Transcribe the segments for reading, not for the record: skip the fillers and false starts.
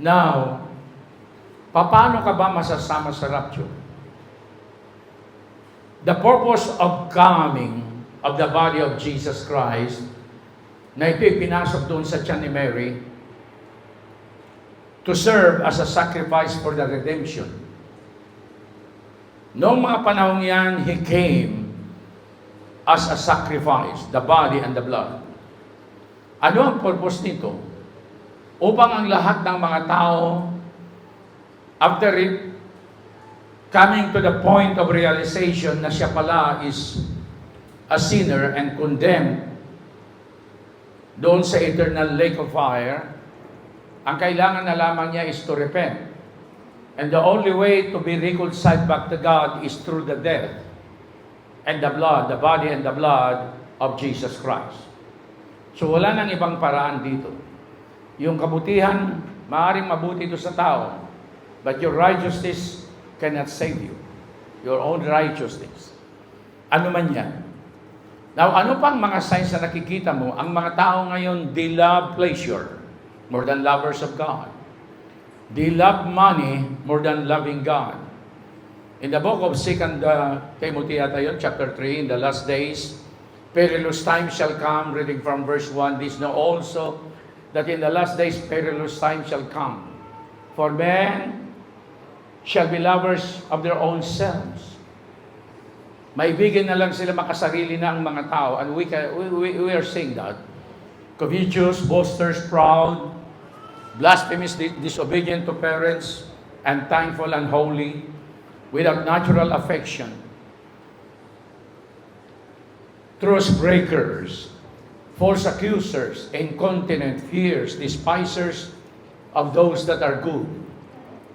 Now, paano ka ba masasama sa rapture? The purpose of coming of the body of Jesus Christ, na ito'y pinasok doon sa tiyan ni Mary, to serve as a sacrifice for the redemption. Noong mga panahon yan, He came as a sacrifice, the body and the blood. Ano ang purpose nito? Upang ang lahat ng mga tao, after it, coming to the point of realization na siya pala is a sinner and condemned doon sa eternal lake of fire, ang kailangan na lamang niya is to repent. And the only way to be reconciled back to God is through the death and the blood, the body and the blood of Jesus Christ. So wala nang ibang paraan dito. Yung kabutihan, maaaring mabuti ito sa tao, but your righteousness cannot save you. Your own righteousness. Ano man yan. Now, ano pang mga signs na nakikita mo? Ang mga tao ngayon, they love pleasure more than lovers of God. They love money more than loving God. In the book of 2 Timothy, chapter 3, in the last days, perilous times shall come, reading from verse 1, this know also, that in the last days perilous times shall come. For men shall be lovers of their own selves. Maibigin na lang sila, makasarili na ang mga tao. And we are saying that. Covetous, boasters, proud, blasphemous, disobedient to parents, unthankful, unholy, without natural affection, truce breakers, false accusers, incontinent, fierce, despisers of those that are good.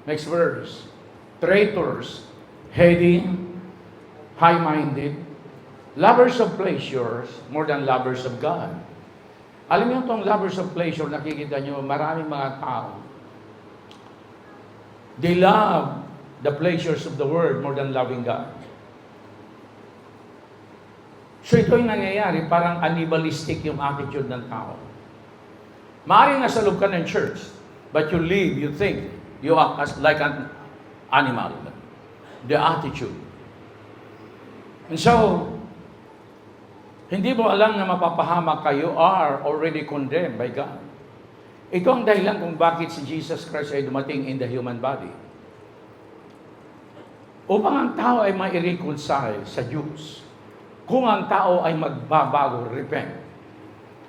Next verse. Traitors, heady, high-minded, lovers of pleasures more than lovers of God. Alam niyo itong lovers of pleasure, nakikita niyo, maraming mga tao. They love the pleasures of the world more than loving God. So ito yung nangyayari, parang animalistic yung attitude ng tao. Maaaring nasa loob ka ng church, but you live, you think, you act as like an animal. The attitude. And so, hindi mo alam na mapapahamak kayo are already condemned by God. Ito ang dahilan kung bakit si Jesus Christ ay dumating in the human body. Upang ang tao ay ma-reconcile sa Diyos. Kung ang tao ay magbabago, repent.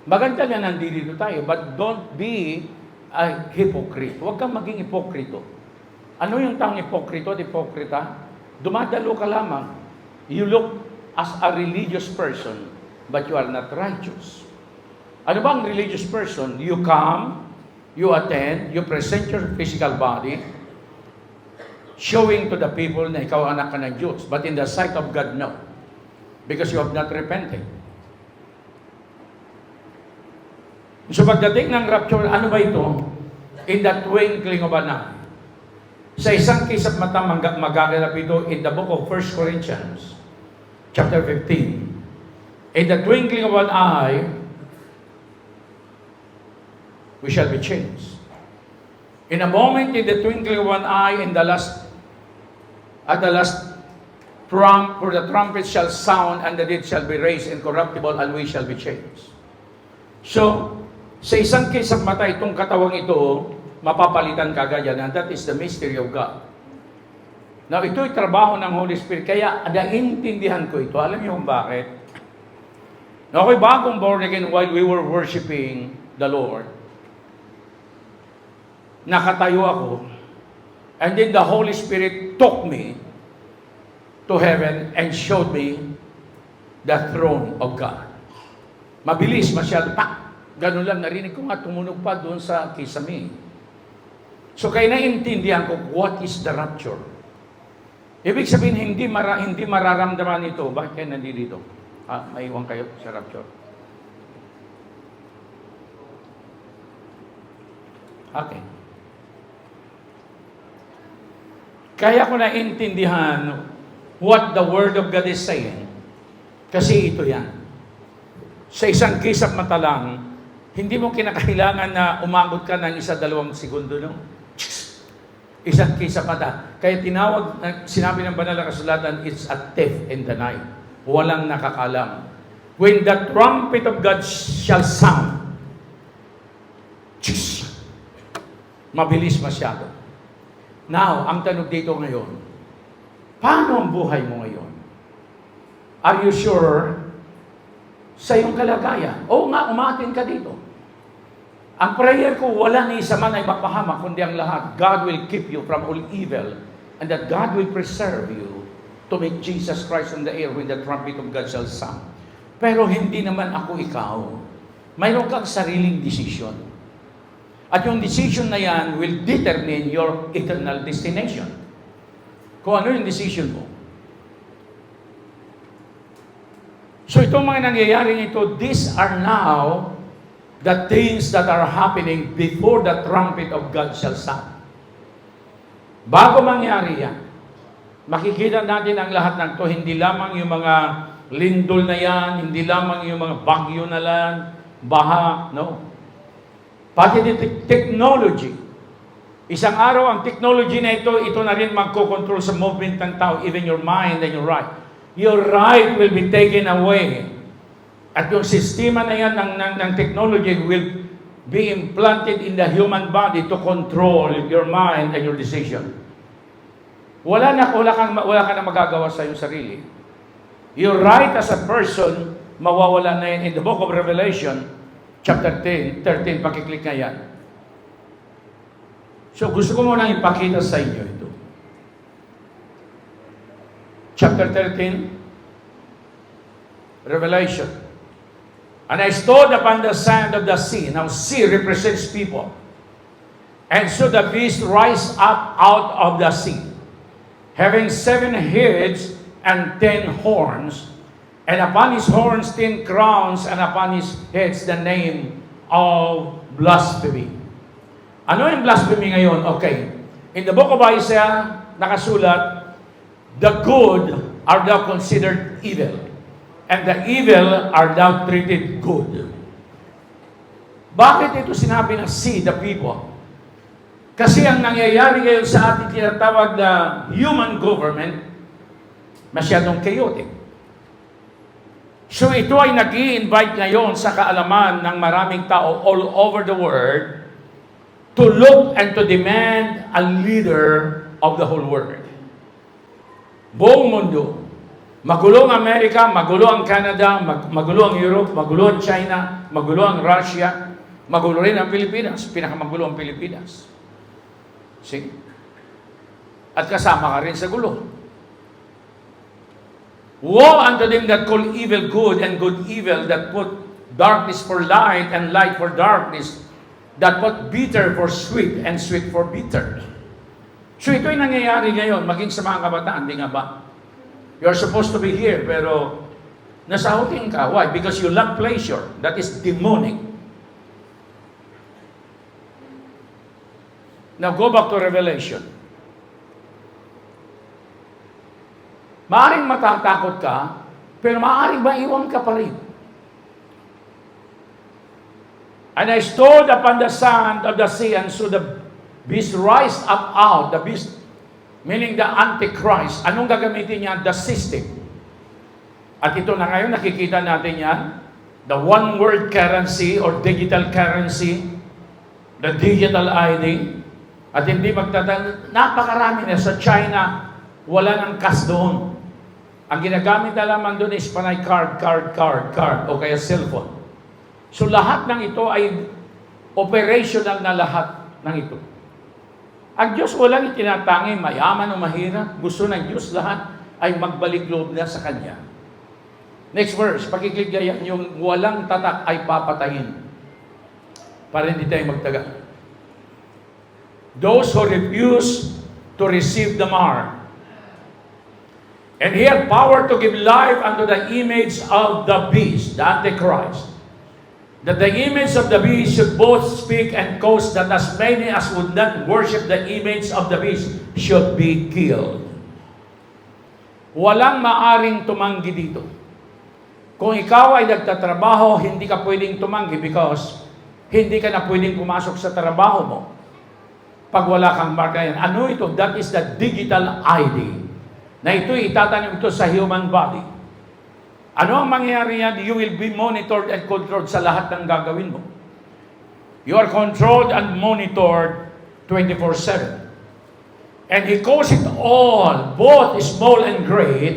Maganda na nandito tayo, but don't be a hypocrite. Huwag kang maging hipokrito. Ano yung taong hipokrito at hipokrita? Dumadalo ka lamang. You look as a religious person, but you are not righteous. Ano ba ang religious person? You come, you attend, you present your physical body, showing to the people na ikaw anak ka ng Diyos. But in the sight of God, no. Because you have not repented. So pagdating ng rapture, ano ba ito? In the twinkling of an eye. Sa isang kisap mata, magaganap ito in the book of 1 Corinthians, chapter 15. In the twinkling of an eye, we shall be changed. In a moment, in the twinkling of an eye, at the last trump, for the trumpet shall sound, and the dead shall be raised incorruptible, and we shall be changed. So, sa isang kisap mata, itong katawang ito, mapapalitan kagad yan, and that is the mystery of God. Now, ito'y trabaho ng Holy Spirit, kaya naintindihan ko ito. Alam niyo kung bakit? Now, ako'y bagong born again while we were worshiping the Lord. Nakatayo ako, and then the Holy Spirit took me to heaven and showed me the throne of God. Mabilis, masyado, ganun lang, narinig ko nga, tumunog pa doon sa kisame. So, kaya naintindihan ko, what is the rapture? Ibig sabihin, hindi mararamdaman ito. Bakit kayo nandito? Maiwan kayo sa rapture. Okay. Kaya ko naintindihan what the Word of God is saying. Kasi ito yan. Sa isang kisap mata lang, hindi mo kinakailangan na umabot ka ng 1-2 segundo, no? Isang case sa mata. Kaya tinawag, sinabi ng banal na kasulatan, it's a thief in the night. Walang nakakalam. When the trumpet of God shall sound, tsh, mabilis masyado. Now, ang tanong dito ngayon, paano ang buhay mo ngayon? Are you sure sa iyong kalagayan? Oo nga, umatin ka dito. Ang prayer ko, wala ni isa man ay mapahamak, kundi ang lahat. God will keep you from all evil, and that God will preserve you to meet Jesus Christ in the air when the trumpet of God shall sound. Pero hindi naman ako ikaw. Mayroon kang sariling desisyon. At yung decision na yan will determine your eternal destination. Kung ano yung decision mo. So itong mga nangyayari nito, these are now the things that are happening before the trumpet of God shall sound. Bago mangyari yan, makikita natin ang lahat ng to, hindi lamang yung mga lindol na yan, hindi lamang yung mga bagyo na lang, baha, no. Pati yung technology. Isang araw, ang technology na ito na rin magkocontrol sa movement ng tao, even your mind and your right. Your right will be taken away. At yung sistema na yan ng technology will be implanted in the human body to control your mind and your decision. Wala ka na magagawa sa iyong sarili. Your right as a person, mawawala na yan. In the book of Revelation, chapter 13, pakiklik na yan. So gusto ko muna ipakita sa inyo ito. Chapter 13, Revelation. And I stood upon the sand of the sea. Now sea represents people. And so the beast rise up out of the sea, having 7 heads and 10 horns, and upon his horns 10 crowns, and upon his heads the name of blasphemy. Ano yung blasphemy ngayon? Okay. In the book of Isaiah, nakasulat, the good are thou considered evil, and the evil are thou treated good. Bakit ito sinabi na see the people? Kasi ang nangyayari ngayon sa ating tinatawag na human government, masyadong chaotic. So ito ay nag-i-invite ngayon sa kaalaman ng maraming tao all over the world to look and to demand a leader of the whole world. Buong mundo. Magulo ang Amerika, magulo ang Canada, magulo ang Europe, magulo ang China, magulo ang Russia, magulo rin ang Pilipinas, pinakamagulo ang Pilipinas. See? At kasama ka rin sa gulo. Woe unto them that call evil good and good evil, that put darkness for light and light for darkness, that put bitter for sweet and sweet for bitter. So ito'y nangyayari ngayon, maging sa mga kabataan, di nga ba? You're supposed to be here, pero nasahutin ka. Why? Because you love pleasure. That is demonic. Now go back to Revelation. Maaring matatakot ka, pero maaring maiwan ka pa rin. And I stood upon the sand of the sea, and so the beast rise up out. The beast, meaning the Antichrist. Anong gagamitin niya? The system. At ito na ngayon, nakikita natin yan. The one-word currency or digital currency. The digital ID. At hindi magtatang, napakarami na sa China, wala nang cash doon. Ang ginagamit na lamang doon is panay card, o kaya cellphone. So lahat ng ito ay operational na lahat ng ito. Ang Diyos walang itinatangi, mayaman o mahirap. Gusto ng Diyos lahat ay magbalik loob na sa Kanya. Next verse, pakiklik yan, yung walang tatak ay papatayin. Para hindi tayo magtaga. Those who refuse to receive the mark. And he had power to give life unto the image of the beast, the Antichrist. That the image of the beast should both speak and cause that as many as would not worship the image of the beast should be killed. Walang maaring tumanggi dito. Kung ikaw ay nagtatrabaho, hindi ka pwedeng tumanggi because hindi ka na pwedeng pumasok sa trabaho mo. pag wala kang marka yan. Ano ito? That is the digital ID. Na ito'y itatanim ito sa human body. Ano ang mangyayari yan? You will be monitored and controlled sa lahat ng gagawin mo. You are controlled and monitored 24/7. And He calls it all, both small and great,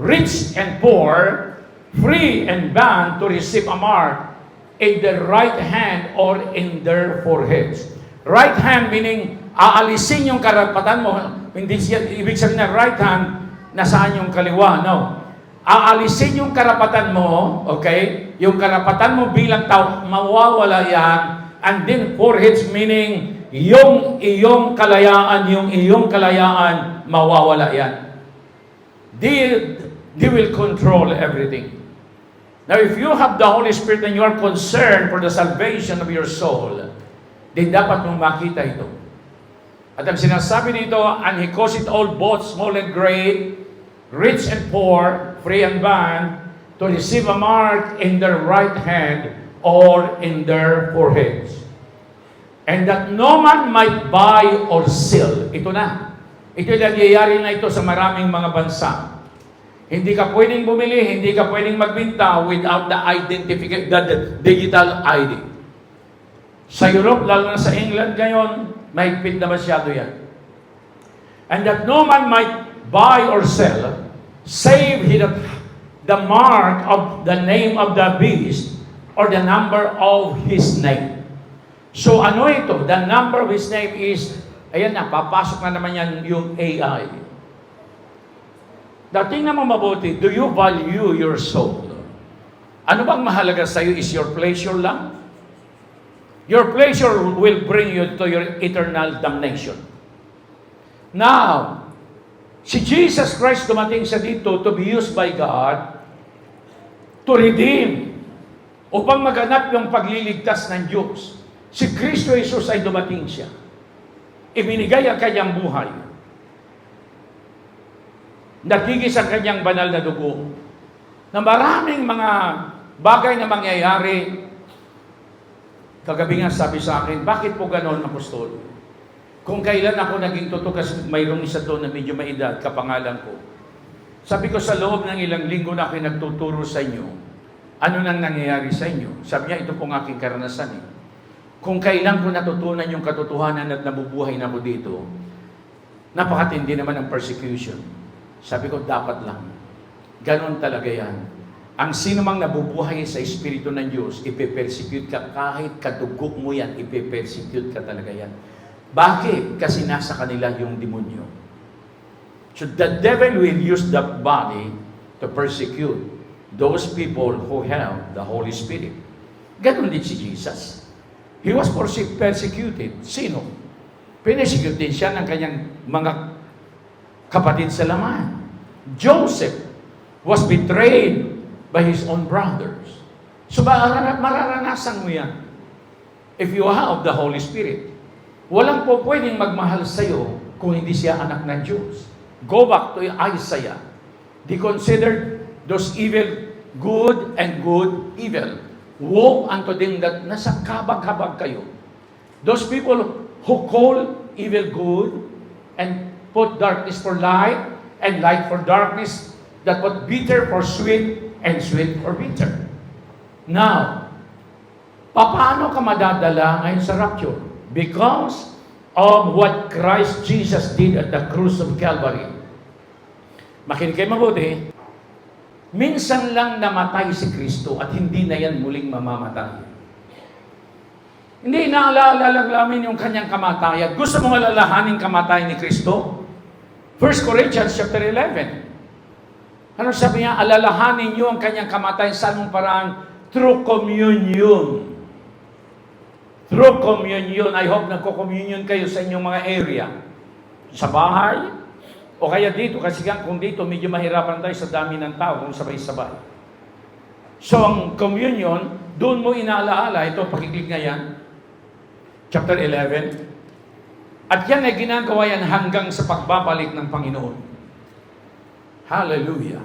rich and poor, free and bond to receive a mark in their right hand or in their foreheads. Right hand meaning, aalisin yung karapatan mo. Hindi siya, ibig sabihin na right hand, nasaan yung kaliwa? No. Aalisin yung karapatan mo, okay? Yung karapatan mo bilang tao, mawawala yan. And then foreheads meaning, yung iyong kalayaan, mawawala yan. They will control everything. Now, if you have the Holy Spirit and you are concerned for the salvation of your soul, then dapat mong makita ito. At ang sinasabi dito, and He calls it all, both small and great, rich and poor, free and bond, to receive a mark in their right hand or in their foreheads. And that no man might buy or sell. Ito na. Ito yung nangyayari na ito sa maraming mga bansa. Hindi ka pwedeng bumili, hindi ka pwedeng magbenta without the the digital ID. Sa Europe, lalo na sa England ngayon, mahigpit na masyado yan. And that no man might buy or sell, save he that the mark of the name of the beast or the number of his name. So ano ito? The number of his name is, ayan na, papasok na naman yan yung AI. Dating naman mabuti, do you value your soul? Ano bang mahalaga sa iyo? Is your pleasure lang? Your pleasure will bring you to your eternal damnation. Now, si Jesus Christ dumating sa dito to be used by God to redeem upang maganap yung pagliligtas ng Diyos. Si Kristo Jesus ay dumating siya. Ibinigay ang kanyang buhay. Natigis ang kanyang banal na dugo. Na maraming mga bagay na mangyayari. Kagabi nga sabi sa akin, bakit po ganon, Apostol? Kung kailan ako naging totoo, kasi mayroong isa doon na medyo maedad, kapangalan ko. Sabi ko sa loob ng ilang linggo na ako'y nagtuturo sa inyo, ano nang nangyayari sa inyo? Sabi niya, ito pong aking karanasan eh. Kung kailan ko natutunan yung katotohanan at nabubuhay na ako dito, napakatindi naman ang persecution. Sabi ko, dapat lang. Ganon talaga yan. Ang sino mang nabubuhay sa Espiritu ng Diyos, ipe-persecute ka. Kahit kadugo mo yan, ipe-persecute ka talaga yan. Bakit? Kasi nasa kanila yung demonyo. So the devil will use the body to persecute those people who have the Holy Spirit. Ganon din si Jesus. He was persecuted. Sino? Pinersecute din siya ng kanyang mga kapatid sa laman. Joseph was betrayed by his own brothers. So mararanasan mo yan. If you have the Holy Spirit, walang po pwedeng magmahal sa'yo kung hindi siya anak ng Diyos. Go back to Isaiah. They considered those evil good and good evil. Woe unto them that nasa kabag-habag kayo. Those people who call evil good and put darkness for light and light for darkness, that put bitter for sweet and sweet for bitter. Now, paano ka madadala ngayon sa rapture? Because of what Christ Jesus did at the cross of Calvary. Makinig kayo mabuti. Minsan lang namatay si Kristo at hindi na yan muling mamamatay. Hindi naalala lang namin yung kanyang kamatayan. Gusto mong alalahanin kamatayan ni Kristo? 1 Corinthians chapter 11. Ano sabi niya? Alalahanin niyo ang kanyang kamatayan sa anong paraan? Through communion. Through communion. I hope nagko-communion kayo sa inyong mga area. Sa bahay, o kaya dito, kasi kung dito, medyo mahirapan tayo sa dami ng tao kung sabay-sabay. So, ang communion, doon mo inaalaala, ito, pakiklik nga yan, chapter 11, at yan ay ginagawa yan hanggang sa pagbabalik ng Panginoon. Hallelujah.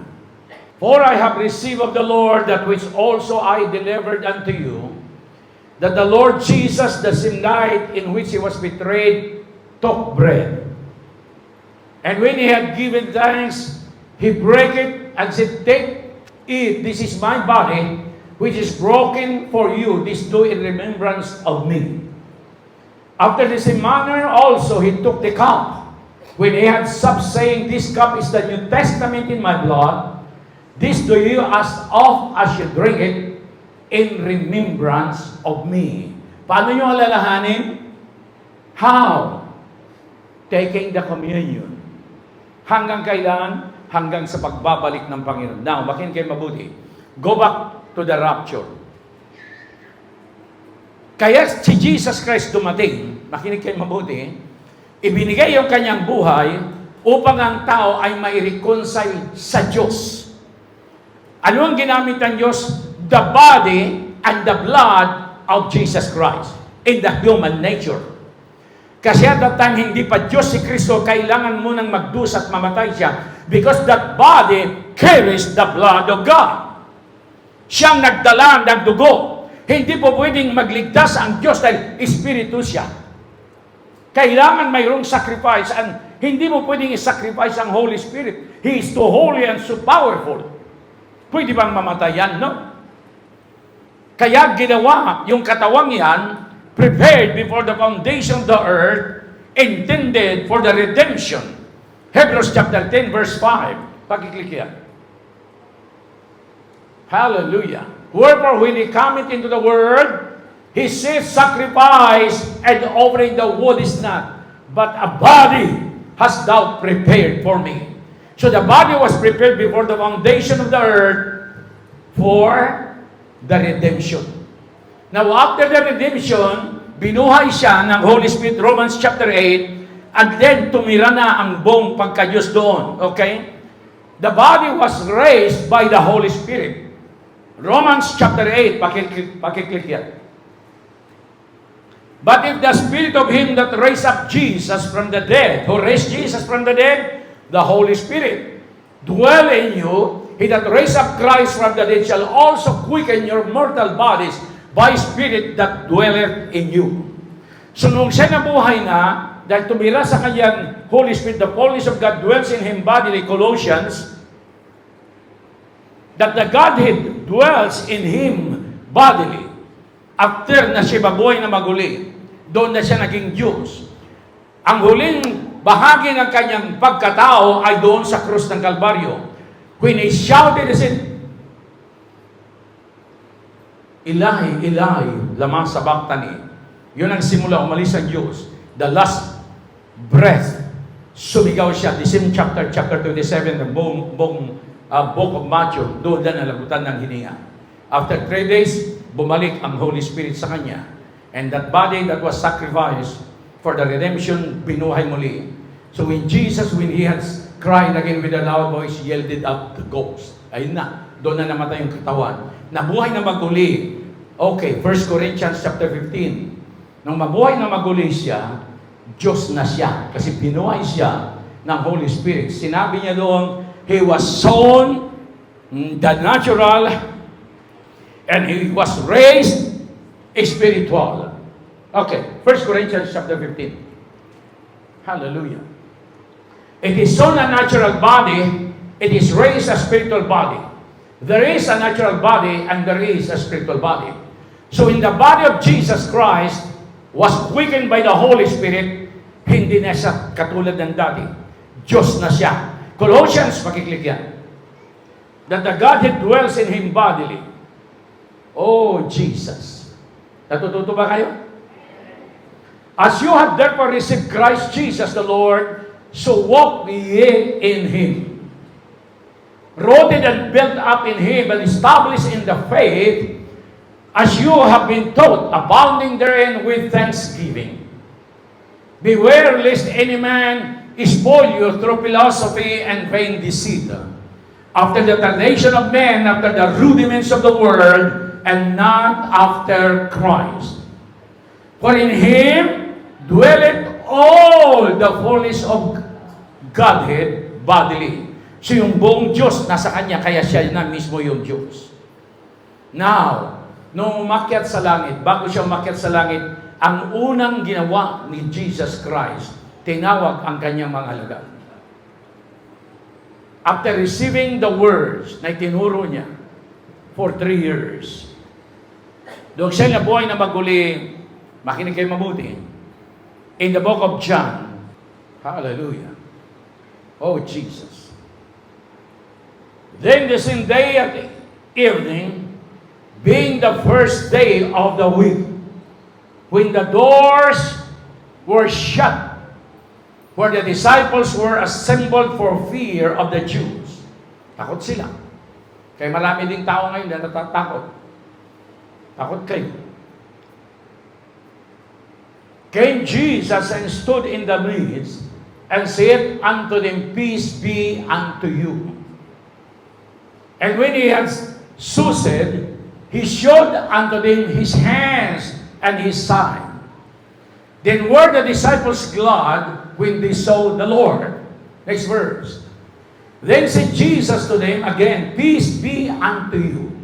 For I have received of the Lord that which also I delivered unto you, that the Lord Jesus, the same night in which He was betrayed, took bread. And when he had given thanks, he broke it and said, "Take, eat, this is my body, which is broken for you. This do in remembrance of me." After the same manner also he took the cup, when he had supped, saying, "This cup is the New Testament in my blood. This do you as oft as you drink it, in remembrance of me." Paano nyo alalahanin? How? Taking the communion. Hanggang kailan? Hanggang sa pagbabalik ng Panginoon. Now, makinig kayo mabuti. Go back to the rapture. Kaya si Jesus Christ dumating, makinig kayo mabuti, ibinigay yung kanyang buhay upang ang tao ay mai-reconcile sa Diyos. Ano ang ginamit ng Diyos? The body and the blood of Jesus Christ in the human nature. Kasi at that time, hindi pa Diyos si Kristo, kailangan mo nang magdusa at mamatay siya because that body carries the blood of God. Siyang nagdala ng dugo. Hindi po pwedeng magligtas ang Diyos dahil Espiritu siya. Kailangan mayroong sacrifice and hindi mo pwedeng i-sacrifice ang Holy Spirit. He is too holy and so powerful. Pwede bang mamatay yan? No. Kaya ginawa yung katawang yan, prepared before the foundation of the earth, intended for the redemption. Hebrews chapter 10 verse 5. Pakiklik yan. Hallelujah. Wherefore when he cometh into the world, he says, "Sacrifice and offering the wood is not, but a body hast thou prepared for me." So the body was prepared before the foundation of the earth for the redemption. Now after the redemption, binuhay siya ng Holy Spirit, Romans chapter 8, and then tumira na ang buong pagka-Diyos doon. Okay? The body was raised by the Holy Spirit. Romans chapter 8, pakiklik yan. But if the Spirit of Him that raised up Jesus from the dead, who raised Jesus from the dead, the Holy Spirit, dwell in you, He that raised up Christ from the dead shall also quicken your mortal bodies by Spirit that dwelleth in you. So nung siya nabuhay na, dahil tumira sa kanyang Holy Spirit, the fullness of God dwells in Him bodily, Colossians, that the Godhead dwells in Him bodily. After na siya mabuhay na maguli, doon na siya naging Diyos. Ang huling bahagi ng kanyang pagkatao ay doon sa krus ng Kalbaryo. When He shouted, He said, "Ilahi, Ilahi, lama sabachthani." Yun ang simula, umalis ang Diyos. The last breath, sumigaw siya. The same chapter 27, the book of Matthew, doon na nalagutan ng hininga. After 3 days, bumalik ang Holy Spirit sa kanya. And that body that was sacrificed for the redemption, binuhay muli. So when Jesus, when He had cried again with a loud voice, yielded up the ghost. Ayun na, doon na namatay yung katawan. Nabuhay na maguli. Okay, 1 Corinthians chapter 15. Nung mabuhay na maguli siya, Diyos na siya. Kasi binuhay siya ng Holy Spirit. Sinabi niya doon, He was sown the natural and He was raised spiritual. Okay, 1 Corinthians chapter 15. Hallelujah. It is sown a natural body, it is raised a spiritual body. There is a natural body and there is a spiritual body. So in the body of Jesus Christ was quickened by the Holy Spirit, hindi na siya katulad ng dati. Diyos na siya. Colossians, pakiklik yan. That the Godhead dwells in Him bodily. Oh, Jesus. Natututo ba kayo? As you have therefore received Christ Jesus the Lord, so walk ye in Him. Rooted and built up in Him and established in the faith, as you have been taught, abounding therein with thanksgiving. Beware lest any man spoil you through philosophy and vain deceit, after the tradition of men, after the rudiments of the world, and not after Christ. For in Him dwelleth all the fullness of Godhead bodily. So yung buong Diyos nasa Kanya, kaya siya na mismo yung Diyos. Now, nung umakyat sa langit, bago siya umakyat sa langit, ang unang ginawa ni Jesus Christ, tinawag ang kanyang mga alagad. After receiving the words na itinuro niya for 3 years, doon siya na buhay na maguli, makinig kayo mabuti, in the book of John, hallelujah, oh Jesus. Then the same day at the evening, being the first day of the week, when the doors were shut, where the disciples were assembled for fear of the Jews. Takot sila. Kaya marami ding tao ngayon na natatakot. Takot kayo. Came Jesus and stood in the midst and said unto them, Peace be unto you. And when he had so said, he showed unto them his hands and his side. Then were the disciples glad when they saw the Lord. Next verse. Then said Jesus to them again, Peace be unto you.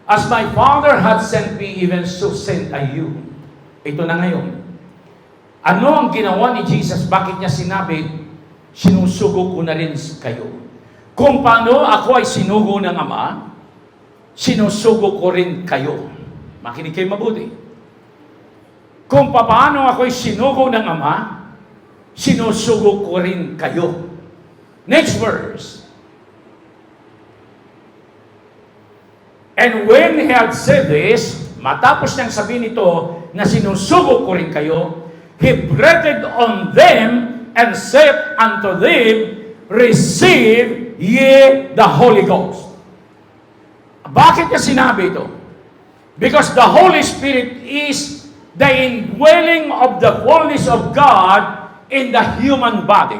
As my Father hath sent me, even so send I you. Ito na ngayon. Ano ang ginawa ni Jesus? Bakit niya sinabi, sinusugo ko na rin kayo? Kung paano ako ay sinugo ng Ama, sinusugo ko rin kayo. Makinig kayo mabuti. Kung paano ako'y sinugo ng Ama, sinusugo ko rin kayo. Next verse. And when he had said this, matapos niyang sabihin ito na sinusugo ko rin kayo, he breathed on them and said unto them, Receive ye the Holy Ghost. Bakit niya sinabi ito? Because the Holy Spirit is the indwelling of the fullness of God in the human body.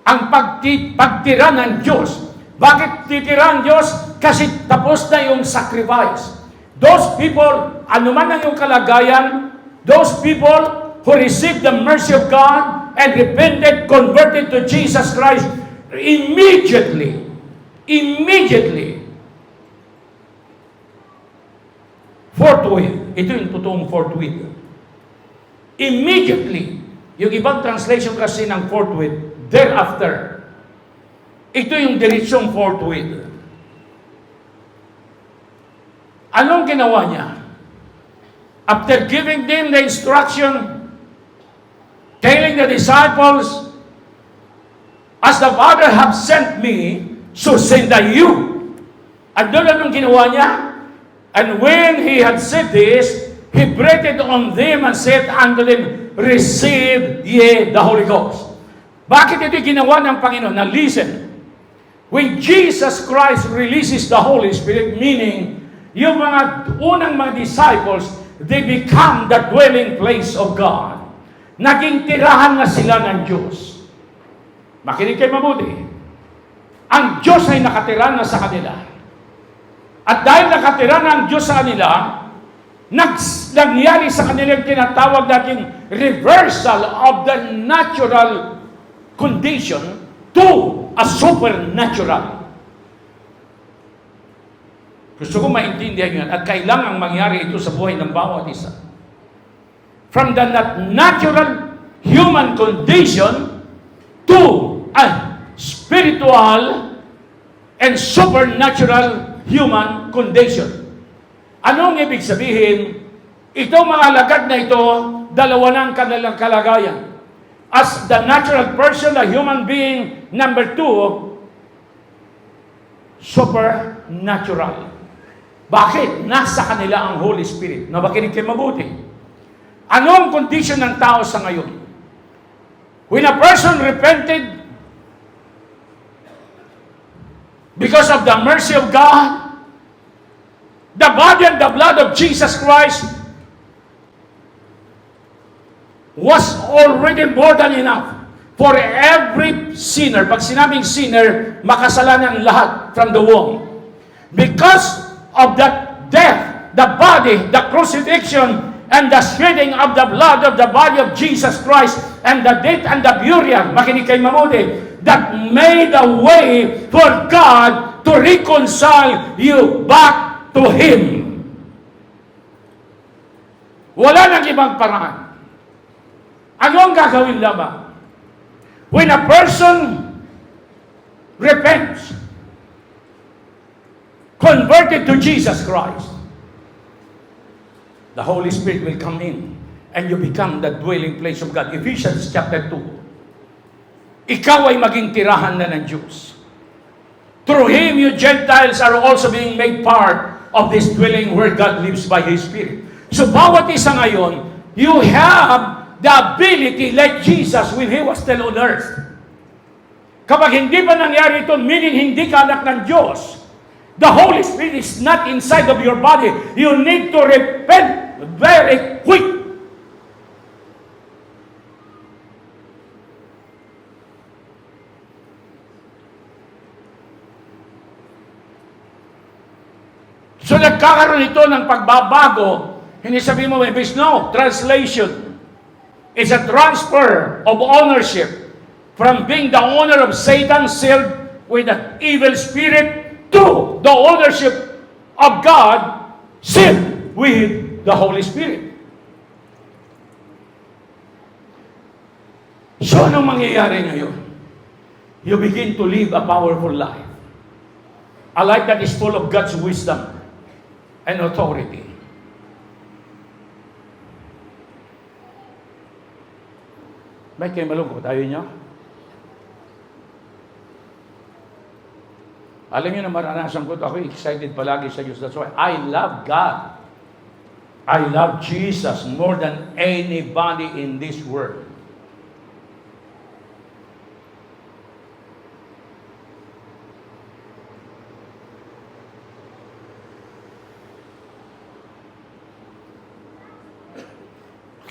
Ang pagtira ng Diyos. Bakit titira ang Diyos? Kasi tapos na yung sacrifice. Those people, anuman ang yung kalagayan, those people who received the mercy of God and repented, converted to Jesus Christ, immediately, forthwith. Ito yung totoong forthwith. Immediately. Yung ibang translation kasi ng forthwith, thereafter. Ito yung diretsong forthwith. Anong ginawa niya? After giving them the instruction, telling the disciples, As the Father hath sent me, so send I you. At doon anong ginawa niya? And when he had said this, he breathed on them and said unto them, Receive ye the Holy Ghost. Bakit ito ginawa ng Panginoon? Now listen, when Jesus Christ releases the Holy Spirit, meaning, yung mga unang mga disciples, they become the dwelling place of God. Naging tirahan na sila ng Diyos. Makinig kayo mabuti. Ang Diyos ay nakatira na sa kanila. At dahil nakatira na ang Diyos sa kanila, nangyari sa kanila yung tinatawag natin reversal of the natural condition to a supernatural. Gusto ko maintindihan yan at kailangang mangyari ito sa buhay ng bawat isa. From the natural human condition to a spiritual and supernatural human condition. Anong ibig sabihin? Itong mga alagad na ito, dalawa na ang kanilang kalagayan. As the natural person, the human being, number 2, supernatural. Bakit? Nasa kanila ang Holy Spirit. Nabakinig kayo mabuti. Anong condition ng tao sa ngayon? When a person repented because of the mercy of God, the body and the blood of Jesus Christ was already more than enough for every sinner. Pag sinabing sinner, makasalanan lahat from the womb. Because of that death, the body, the crucifixion, and the shedding of the blood of the body of Jesus Christ, and the death and the burial, makinig kayo mabuti, that made a way for God to reconcile you back to Him. Wala nang ibang paraan. Ano ang gagawin lamang? When a person repents, converted to Jesus Christ, the Holy Spirit will come in and you become the dwelling place of God. Ephesians chapter 2. Ikaw ay maging tirahan na ng Diyos. Through Him, you Gentiles are also being made part of this dwelling where God lives by His Spirit. So, bawat isa ngayon, you have the ability like Jesus when He was still on earth. Kapag hindi pa nangyari ito, meaning hindi ka anak ng Diyos, the Holy Spirit is not inside of your body. You need to repent very quick. So nagkakaroon ito ng pagbabago. Hindi sabihin mo, no, translation. It's a transfer of ownership from being the owner of Satan sealed with an evil spirit to the ownership of God sealed with the Holy Spirit. So anong mangyayari ngayon? You begin to live a powerful life. A life that is full of God's wisdom and authority. Ba't kayo malungkot? Ayaw niyo? Alam niyo na maranasan ko, ako excited palagi sa Diyos. That's why I love God. I love Jesus more than anybody in this world.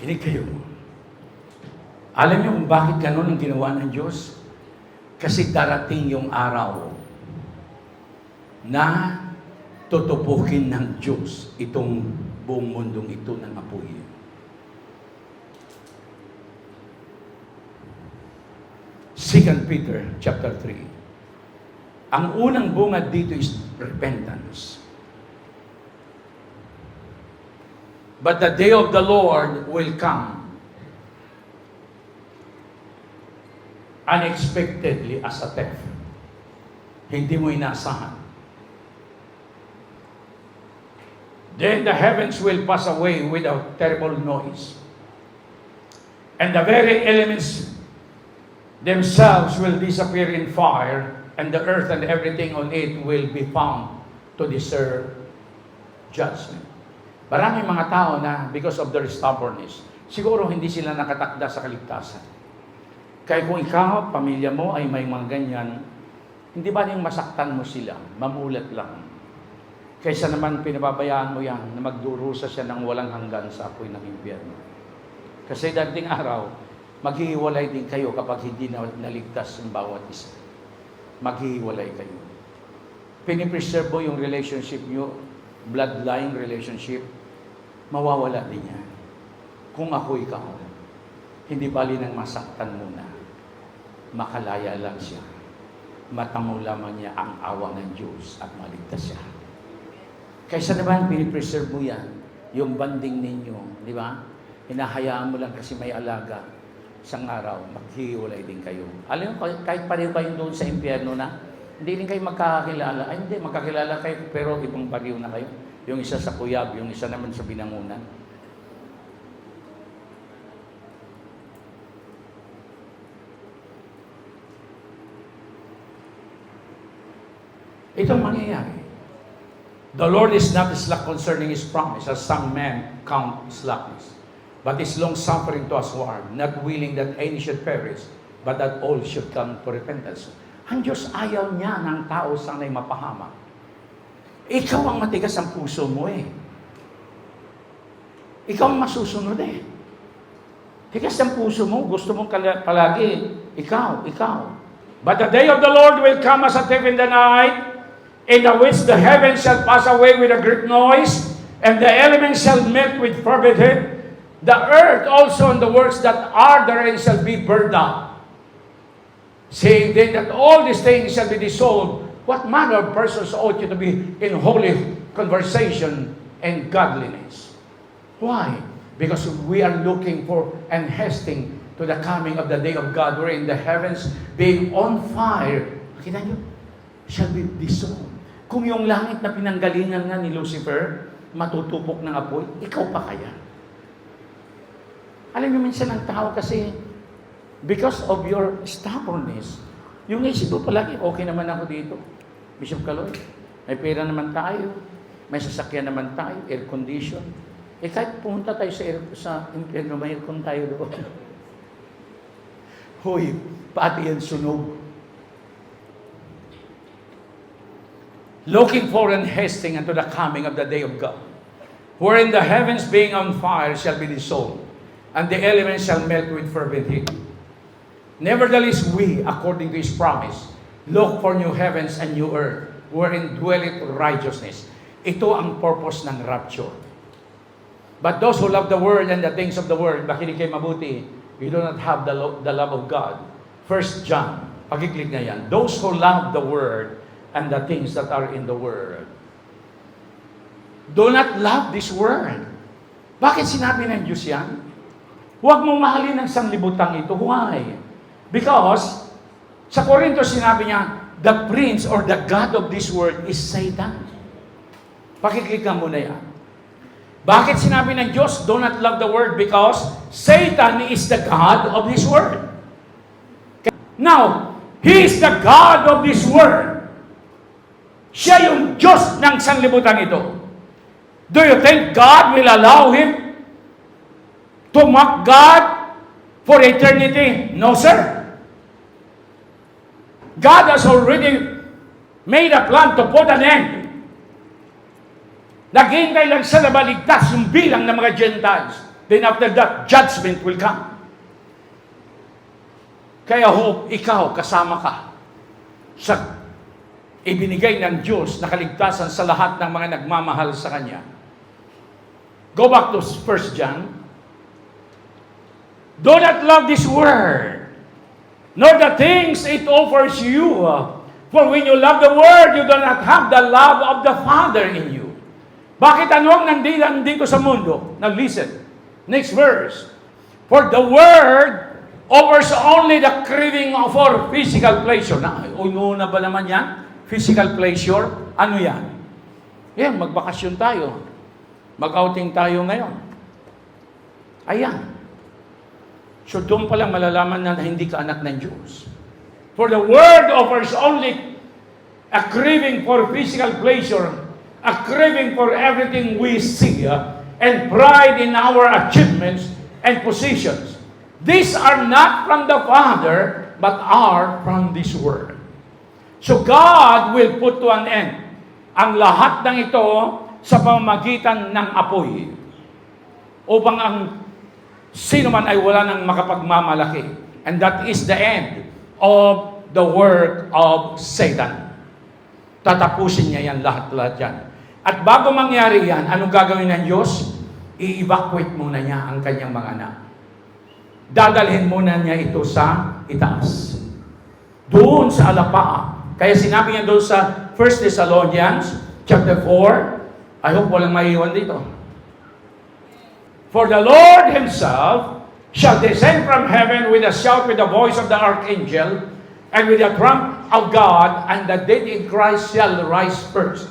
Kinig kayo. Alam niyo kung bakit ganun ang ginawa ng Diyos? Kasi darating yung araw na tutupukin ng Diyos itong buong mundong ito ng apoy. Second Peter chapter 3. Ang unang bungad dito is repentance. But the day of the Lord will come unexpectedly as a thief. Hindi mo inasahan. Then the heavens will pass away with a terrible noise. And the very elements themselves will disappear in fire, and the earth and everything on it will be found to deserve judgment. Maraming mga tao na because of their stubbornness, siguro hindi sila nakatakda sa kaligtasan. Kaya kung ikaw, pamilya mo ay may mga ganyan, hindi ba yung masaktan mo sila, mamulat lang. Kaysa naman pinababayaan mo yan na magdurusa siya ng walang hanggan sa apoy ng impyerno. Kasi dating araw, maghihiwalay din kayo kapag hindi naligtas ang bawat isa. Maghihiwalay kayo. Pinipreserve mo yung relationship nyo, bloodline relationship, mawawala din yan. Kung ako ikaw, hindi bali nang masaktan muna. Makalaya lang siya. Matamo lamang niya ang awa ng Diyos at maligtas siya. Kaysa naman, pinipreserve mo yan, yung banding ninyo, di ba? Hinahayaan mo lang kasi may alaga. Isang araw, maghihiwalay din kayo. Alam mo, kahit pareho kayo doon sa impyerno na, hindi rin kayo magkakilala. Ay, hindi, magkakilala kayo, pero ibang bariw na kayo. Yung isa sa Kuyab, yung isa naman sa Binangunan. Itong mangyayari. The Lord is not slack concerning His promise, as some men count slackness, but is long-suffering to usward, not willing that any should perish, but that all should come to repentance. Ang Diyos ayaw niya ng tao sana'y mapahamak. Ikaw ang matigas ang puso mo eh. Ikaw ang masusunod eh. Tigas ang puso mo, gusto mong palagi, ikaw. But the day of the Lord will come as a thief in the night, in the which the heavens shall pass away with a great noise, and the elements shall melt with fervent heat. The earth also and the works that are therein shall be burned up. Saying then that all these things shall be dissolved, what manner of persons ought you to be in holy conversation and godliness? Why? Because we are looking for and hasting to the coming of the day of God, wherein the heavens being on fire, makita nyo, shall be dissolved. Kung yung langit na pinanggalingan nga ni Lucifer, matutupok ng apoy, ikaw pa kaya? Alam niyo, minsan ang tao kasi, because of your stubbornness, yung isip mo palagi, okay naman ako dito. Bishop Kaloy, may pera naman tayo, may sasakyan naman tayo, air condition. Kahit pumunta tayo sa impyerno, may aircon tayo doon. Hoy, pati yan sunog. Looking for and hasting unto the coming of the day of God, wherein the heavens being on fire shall be dissolved, and the elements shall melt with fervent heat. Nevertheless, we, according to His promise, look for new heavens and new earth, wherein dwelleth righteousness. Ito ang purpose ng rapture. But those who love the world and the things of the world, makinig kayo mabuti, you do not have the love of God. 1 John, pag-click na yan. Those who love the world and the things that are in the world do not love this world. Bakit sinabi ng Diyos yan? Huwag mong mahalin ang sanglibutang ito. Why? Because, sa Corinto sinabi niya, the prince or the god of this world is Satan. Pakiklikan mo na yan. Bakit sinabi ng Diyos, do not love the world? Because Satan is the god of this world. Now, he is the god of this world. Siya yung Diyos ng sanlibutan ito. Do you think God will allow him to mock God for eternity? No, sir. God has already made a plan to put an end. Naghihintay lang sa nabaligtas yung bilang ng mga Gentiles. Then after that, judgment will come. Kaya hope, ikaw, kasama ka sa ibinigay ng Diyos na kaligtasan sa lahat ng mga nagmamahal sa Kanya. Go back to 1 John. Do not love this world, nor the things it offers you. For when you love the world, you do not have the love of the Father in you. Bakit ano ang nandito sa mundo? Now listen. Next verse. For the world offers only the craving for physical pleasure. Una ba naman yan? Physical pleasure? Ano yan? Yan, magbakasyon tayo. Mag-outing tayo ngayon. Ayan. So doon pa lang malalaman na hindi ka anak ng Diyos. For the world offers only a craving for physical pleasure, a craving for everything we see, and pride in our achievements and positions. These are not from the Father, but are from this world. So God will put to an end ang lahat ng ito sa pamamagitan ng apoy, upang ang sino man ay wala nang makapagmamalaki. And that is the end of the work of Satan. Tatapusin niya yan lahat-lahat yan. At bago mangyari yan, anong gagawin ng Diyos? I-evacuate muna niya ang kanyang mga anak. Dadalhin muna niya ito sa itaas. Doon sa alapaa. Kaya sinabi niya doon sa 1 Thessalonians chapter 4, I hope walang maiiwan dito. For the Lord Himself shall descend from heaven with a shout, with the voice of the archangel, and with the trump of God, and the dead in Christ shall rise first.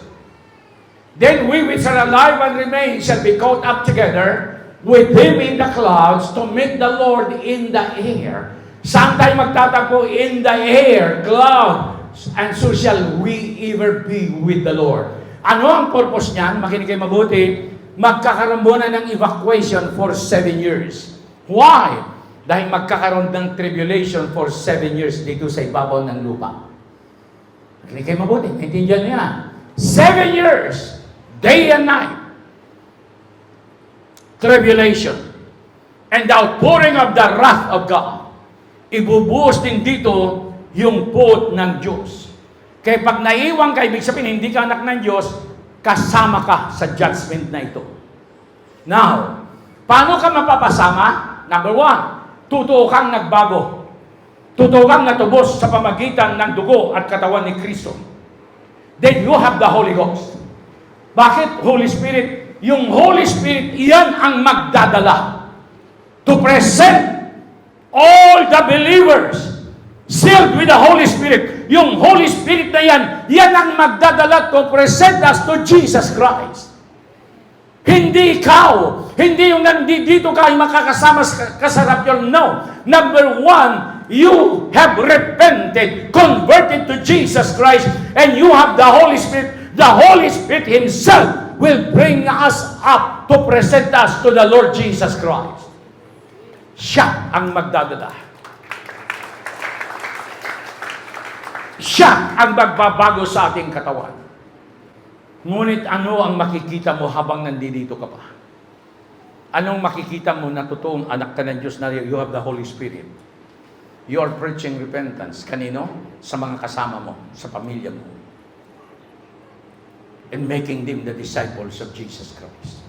Then we which are alive and remain shall be caught up together with Him in the clouds to meet the Lord in the air. Saan tayo magtatagpo? In the air, clouds. And so shall we ever be with the Lord. Ano ang purpose niyan? Makinig kayo mabuti. Magkakaroon muna ng evacuation for 7 years. Why? Dahil magkakaroon ng tribulation for 7 years dito sa ibabaw ng lupa. Makinig kayo mabuti. Naintindihan niyo na. 7 years. Day and night. Tribulation. And the outpouring of the wrath of God. Ibubuhos din dito yung puot ng Diyos. Kaya pag naiwan ka, ibig sabihin, hindi ka anak ng Diyos, kasama ka sa judgment na ito. Now, paano ka mapapasama? Number 1, totoo kang nagbago. Totoo kang natubos sa pamagitan ng dugo at katawan ni Kristo. Then you have the Holy Ghost. Bakit Holy Spirit? Yung Holy Spirit, iyan ang magdadala to present All the believers sealed with the Holy Spirit. Yung Holy Spirit na yan ang magdadala to present us to Jesus Christ. Hindi ikaw, hindi yung nandito ka ay makakasama sa kasarap yun. No. Number one, you have repented, converted to Jesus Christ, and you have the Holy Spirit. The Holy Spirit Himself will bring us up to present us to the Lord Jesus Christ. Siya ang magdadala. Siya ang magbabago sa ating katawan. Ngunit ano ang makikita mo habang nandito ka pa? Anong makikita mo na totoong anak ka ng Diyos na you have the Holy Spirit? You are preaching repentance. Kanino? Sa mga kasama mo, sa pamilya mo. And making them the disciples of Jesus Christ.